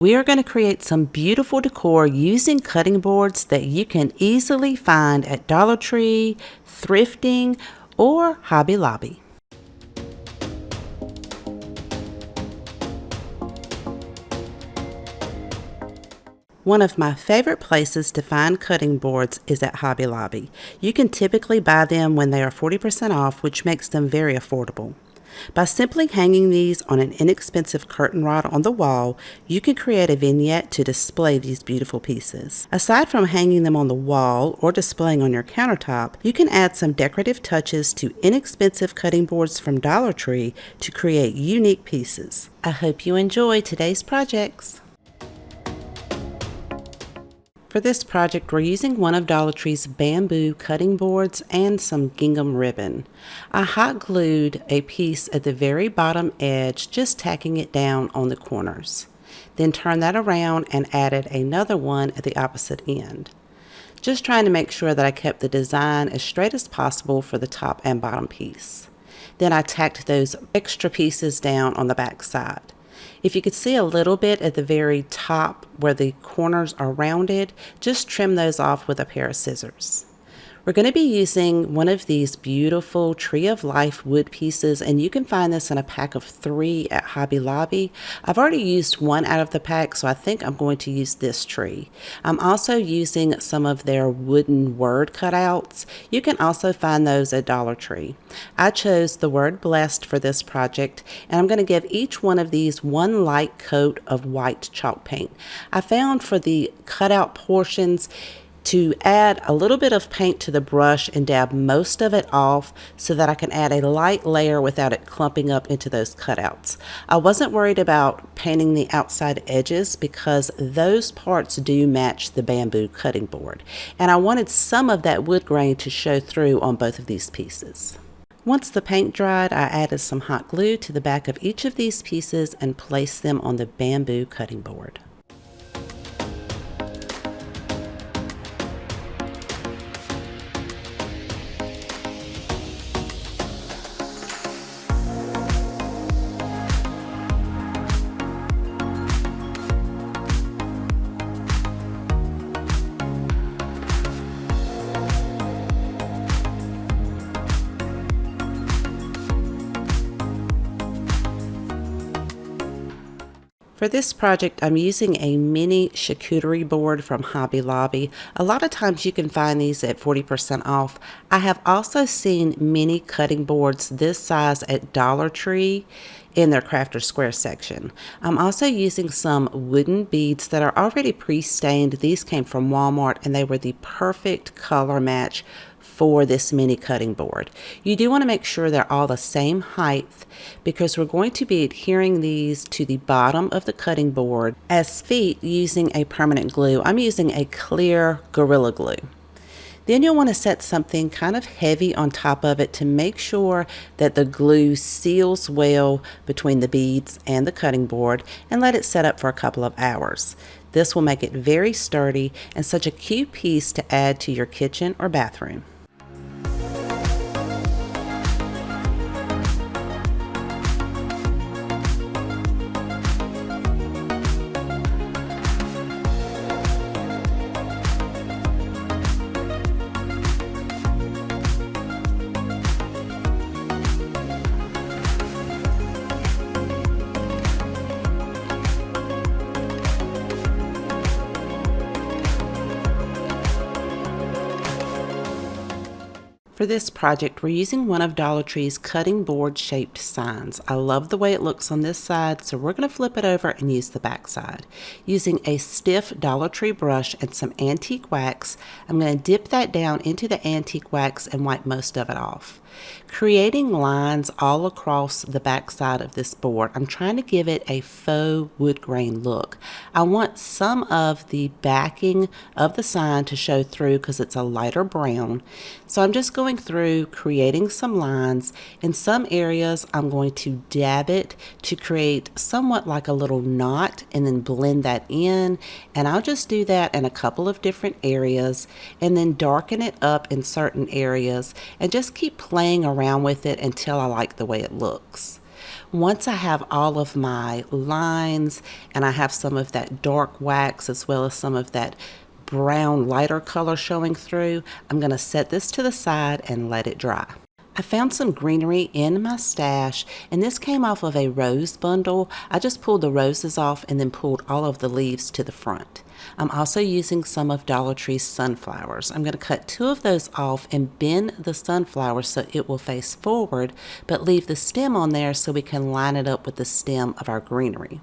We are going to create some beautiful decor using cutting boards that you can easily find at Dollar Tree, thrifting, or Hobby Lobby. One of my favorite places to find cutting boards is at Hobby Lobby. You can typically buy them when they are 40% off, which makes them very affordable. By simply hanging these on an inexpensive curtain rod on the wall, you can create a vignette to display these beautiful pieces. Aside from hanging them on the wall or displaying on your countertop, you can add some decorative touches to inexpensive cutting boards from Dollar Tree to create unique pieces. I hope you enjoy today's projects. For this project, we're using one of Dollar Tree's bamboo cutting boards and some gingham ribbon. I hot glued a piece at the very bottom edge, just tacking it down on the corners. Then turned that around and added another one at the opposite end. Just trying to make sure that I kept the design as straight as possible for the top and bottom piece. Then I tacked those extra pieces down on the back side. If you could see a little bit at the very top where the corners are rounded, just trim those off with a pair of scissors. We're going to be using one of these beautiful Tree of Life wood pieces, and you can find this in a pack of 3 at Hobby Lobby. I've already used one out of the pack, so I think I'm going to use this tree. I'm also using some of their wooden word cutouts. You can also find those at Dollar Tree. I chose the word blessed for this project, and I'm going to give each one of these one light coat of white chalk paint. I found for the cutout portions to add a little bit of paint to the brush and dab most of it off so that I can add a light layer without it clumping up into those cutouts. I wasn't worried about painting the outside edges because those parts do match the bamboo cutting board, and I wanted some of that wood grain to show through on both of these pieces. Once the paint dried, I added some hot glue to the back of each of these pieces and placed them on the bamboo cutting board. For this project, I'm using a mini charcuterie board from Hobby Lobby. A lot of times you can find these at 40% off. I have also seen mini cutting boards this size at Dollar Tree in their Crafter Square section. I'm also using some wooden beads that are already pre-stained. These came from Walmart and they were the perfect color match for this mini cutting board. You do want to make sure they're all the same height because we're going to be adhering these to the bottom of the cutting board as feet using a permanent glue. I'm using a clear Gorilla Glue. Then you'll want to set something kind of heavy on top of it to make sure that the glue seals well between the beads and the cutting board, and let it set up for a couple of hours. This will make it very sturdy and such a cute piece to add to your kitchen or bathroom. For this project, we're using one of Dollar Tree's cutting board shaped signs. I love the way it looks on this side, so we're going to flip it over and use the back side. Using a stiff Dollar Tree brush and some antique wax, I'm going to dip that down into the antique wax and wipe most of it off. Creating lines all across the back side of this board, I'm trying to give it a faux wood grain look. I want some of the backing of the sign to show through because it's a lighter brown. So I'm just going through creating some lines. In some areas, I'm going to dab it to create somewhat like a little knot and then blend that in. And I'll just do that in a couple of different areas and then darken it up in certain areas and just keep playing around with it until I like the way it looks. Once I have all of my lines and I have some of that dark wax as well as some of that brown lighter color showing through, I'm going to set this to the side and let it dry. I found some greenery in my stash, and this came off of a rose bundle. I just pulled the roses off and then pulled all of the leaves to the front. I'm also using some of Dollar Tree's sunflowers. I'm going to cut 2 of those off and bend the sunflower so it will face forward, but leave the stem on there so we can line it up with the stem of our greenery.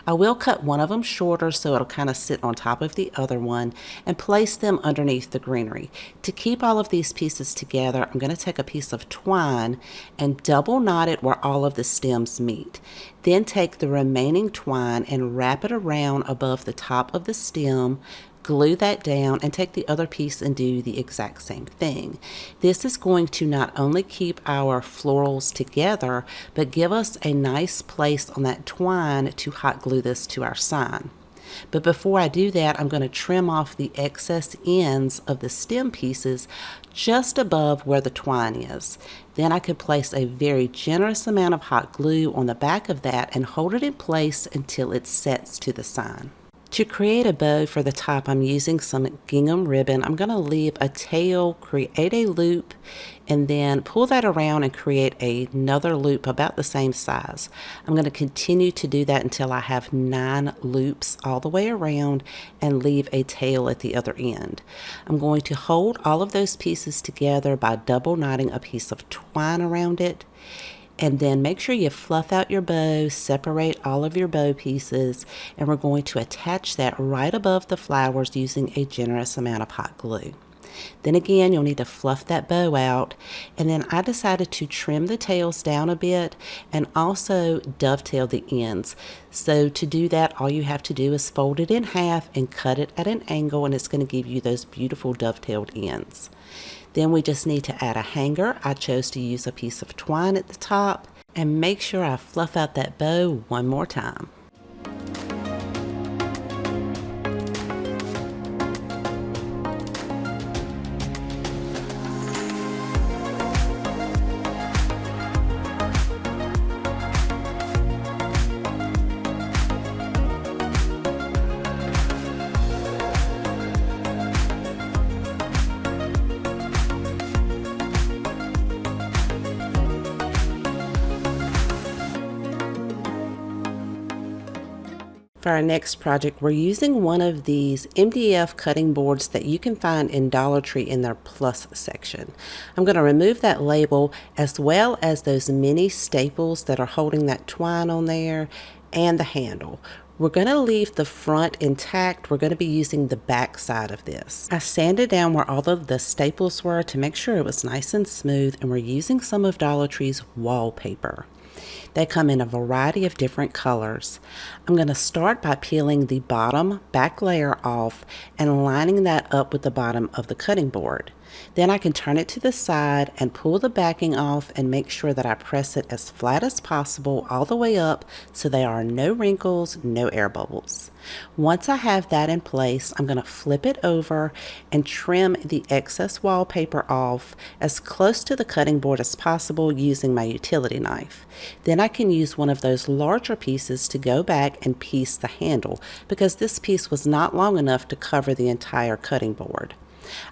I will cut one of them shorter so it'll kind of sit on top of the other one and place them underneath the greenery. To keep all of these pieces together, I'm going to take a piece of twine and double knot it where all of the stems meet. Then take the remaining twine and wrap it around above the top of the stem, glue that down, and take the other piece and do the exact same thing. This is going to not only keep our florals together, but give us a nice place on that twine to hot glue this to our sign. But before I do that, I'm going to trim off the excess ends of the stem pieces just above where the twine is. Then I could place a very generous amount of hot glue on the back of that and hold it in place until it sets to the sign. To create a bow for the top, I'm using some gingham ribbon. I'm going to leave a tail, create a loop, and then pull that around and create another loop about the same size. I'm going to continue to do that until I have 9 loops all the way around and leave a tail at the other end. I'm going to hold all of those pieces together by double knotting a piece of twine around it. And then make sure you fluff out your bow, separate all of your bow pieces, and we're going to attach that right above the flowers using a generous amount of hot glue. Then again, you'll need to fluff that bow out, and then I decided to trim the tails down a bit and also dovetail the ends. So to do that, all you have to do is fold it in half and cut it at an angle, and it's going to give you those beautiful dovetailed ends. Then we just need to add a hanger. I chose to use a piece of twine at the top, and make sure I fluff out that bow one more time. For our next project, we're using one of these MDF cutting boards that you can find in Dollar Tree in their plus section. I'm going to remove that label as well as those mini staples that are holding that twine on there and the handle. We're going to leave the front intact. We're going to be using the back side of this. I sanded down where all of the staples were to make sure it was nice and smooth, and we're using some of Dollar Tree's Wallpaper. They come in a variety of different colors. I'm going to start by peeling the bottom back layer off and lining that up with the bottom of the cutting board. Then I can turn it to the side and pull the backing off and make sure that I press it as flat as possible all the way up so there are no wrinkles, no air bubbles. Once I have that in place, I'm going to flip it over and trim the excess wallpaper off as close to the cutting board as possible using my utility knife. Then I can use one of those larger pieces to go back and piece the handle, because this piece was not long enough to cover the entire cutting board.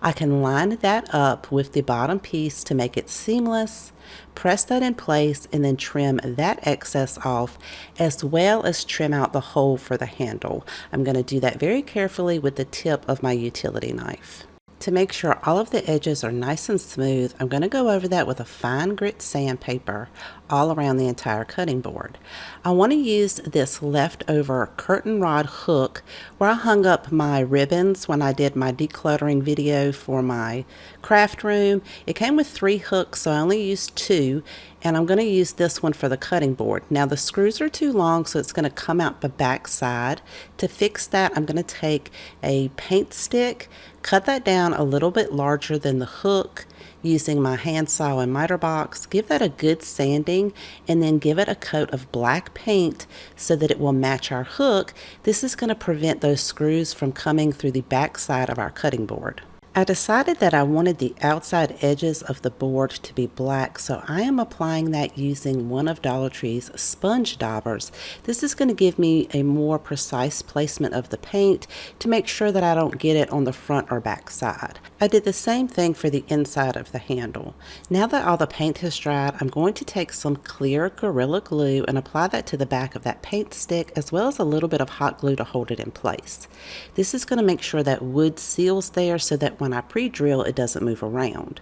I can line that up with the bottom piece to make it seamless, press that in place, and then trim that excess off, as well as trim out the hole for the handle. I'm going to do that very carefully with the tip of my utility knife. To make sure all of the edges are nice and smooth, I'm going to go over that with a fine grit sandpaper all around the entire cutting board. I want to use this leftover curtain rod hook where I hung up my ribbons when I did my decluttering video for my craft room. It came with 3 hooks, so I only used 2, and I'm going to use this one for the cutting board. Now the screws are too long, so it's going to come out the back side. To fix that, I'm going to take a paint stick, cut that down a little bit larger than the hook using my handsaw and miter box, give that a good sanding, and then give it a coat of black paint so that it will match our hook. This is going to prevent those screws from coming through the back side of our cutting board. I decided that I wanted the outside edges of the board to be black, so I am applying that using one of Dollar Tree's sponge daubers. This is going to give me a more precise placement of the paint to make sure that I don't get it on the front or back side. I did the same thing for the inside of the handle. Now that all the paint has dried, I'm going to take some clear Gorilla Glue and apply that to the back of that paint stick, as well as a little bit of hot glue to hold it in place. This is going to make sure that wood seals there so that when I pre-drill, it doesn't move around.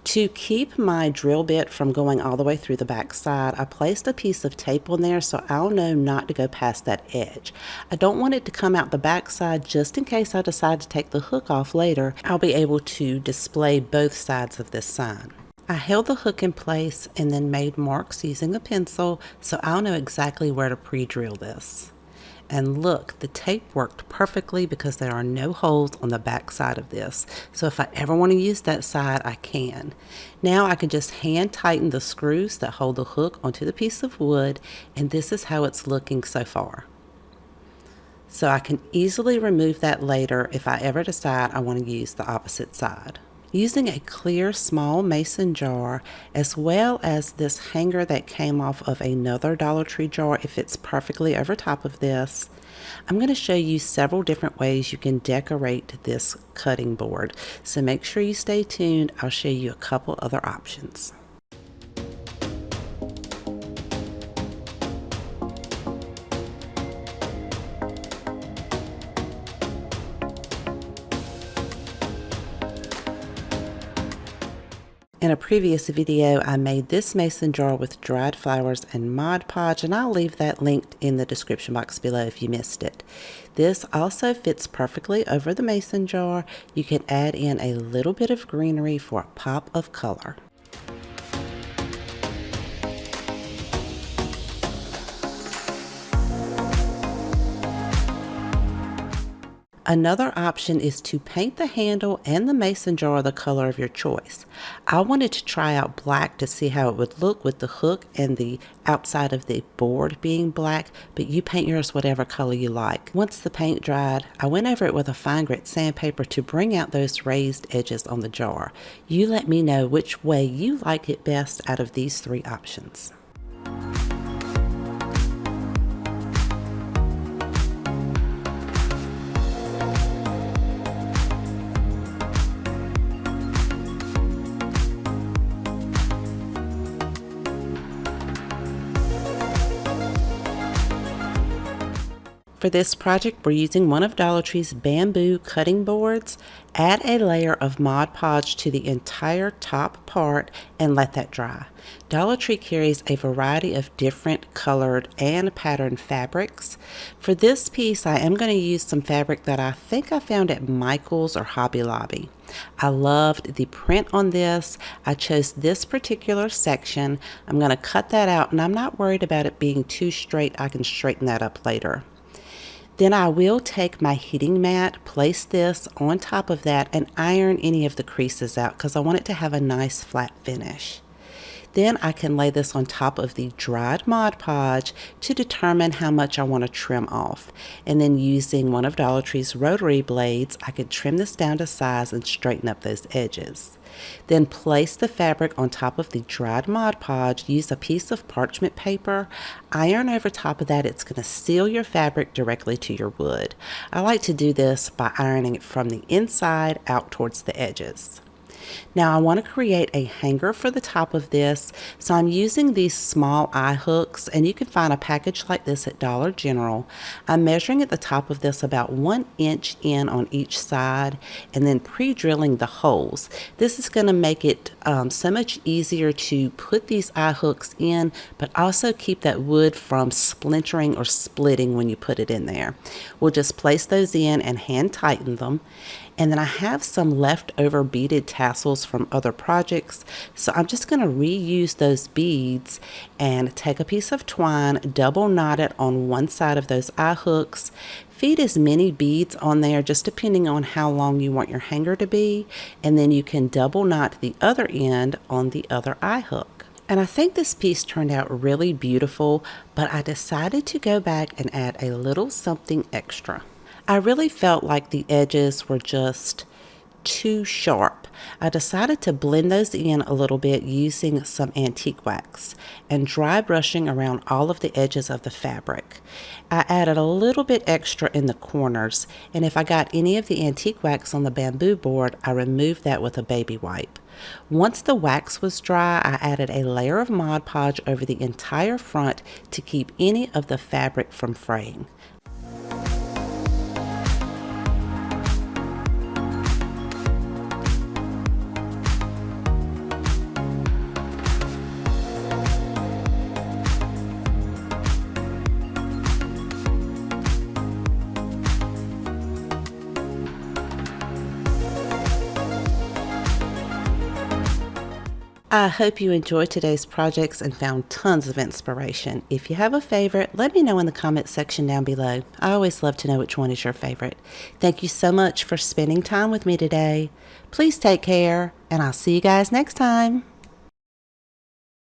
To keep my drill bit from going all the way through the back side, I placed a piece of tape on there so I'll know not to go past that edge. I don't want it to come out the back side just in case I decide to take the hook off later. I'll be able to display both sides of this sign. I held the hook in place and then made marks using a pencil so I'll know exactly where to pre-drill this. And look, the tape worked perfectly because there are no holes on the back side of this. So if I ever want to use that side, I can. Now I can just hand tighten the screws that hold the hook onto the piece of wood, and this is how it's looking so far. So I can easily remove that later if I ever decide I want to use the opposite side. Using a clear small mason jar, as well as this hanger that came off of another Dollar Tree jar, it fits perfectly over top of this. I'm going to show you several different ways you can decorate this cutting board, so make sure you stay tuned. I'll show you a couple other options. In a previous video, I made this mason jar with dried flowers and Mod Podge, and I'll leave that linked in the description box below if you missed it. This also fits perfectly over the mason jar. You can add in a little bit of greenery for a pop of color. Another option is to paint the handle and the mason jar the color of your choice. I wanted to try out black to see how it would look with the hook and the outside of the board being black, but you paint yours whatever color you like. Once the paint dried, I went over it with a fine grit sandpaper to bring out those raised edges on the jar. You let me know which way you like it best out of these three options. For this project, we're using one of Dollar Tree's bamboo cutting boards. Add a layer of Mod Podge to the entire top part and let that dry. Dollar Tree carries a variety of different colored and patterned fabrics. For this piece, I am going to use some fabric that I think I found at Michael's or Hobby Lobby. I loved the print on this. I chose this particular section. I'm going to cut that out, and I'm not worried about it being too straight. I can straighten that up later. Then I will take my heating mat, place this on top of that, and iron any of the creases out because I want it to have a nice flat finish. Then I can lay this on top of the dried Mod Podge to determine how much I want to trim off. And then using one of Dollar Tree's rotary blades, I could trim this down to size and straighten up those edges. Then place the fabric on top of the dried Mod Podge, use a piece of parchment paper, iron over top of that. It's going to seal your fabric directly to your wood. I like to do this by ironing it from the inside out towards the edges. Now I want to create a hanger for the top of this, so I'm using these small eye hooks, and you can find a package like this at Dollar General. I'm measuring at the top of this about 1 inch in on each side and then pre-drilling the holes. This is going to make it so much easier to put these eye hooks in, but also keep that wood from splintering or splitting when you put it in there. We'll just place those in and hand tighten them. And then I have some leftover beaded tassels from other projects, so I'm just going to reuse those beads and take a piece of twine, double knot it on one side of those eye hooks, feed as many beads on there just depending on how long you want your hanger to be, and then you can double knot the other end on the other eye hook. And I think this piece turned out really beautiful, but I decided to go back and add a little something extra. I really felt like the edges were just too sharp. I decided to blend those in a little bit using some antique wax and dry brushing around all of the edges of the fabric. I added a little bit extra in the corners, and if I got any of the antique wax on the bamboo board, I removed that with a baby wipe. Once the wax was dry, I added a layer of Mod Podge over the entire front to keep any of the fabric from fraying. I hope you enjoyed today's projects and found tons of inspiration. If you have a favorite, let me know in the comments section down below. I always love to know which one is your favorite. Thank you so much for spending time with me today. Please take care, and I'll see you guys next time.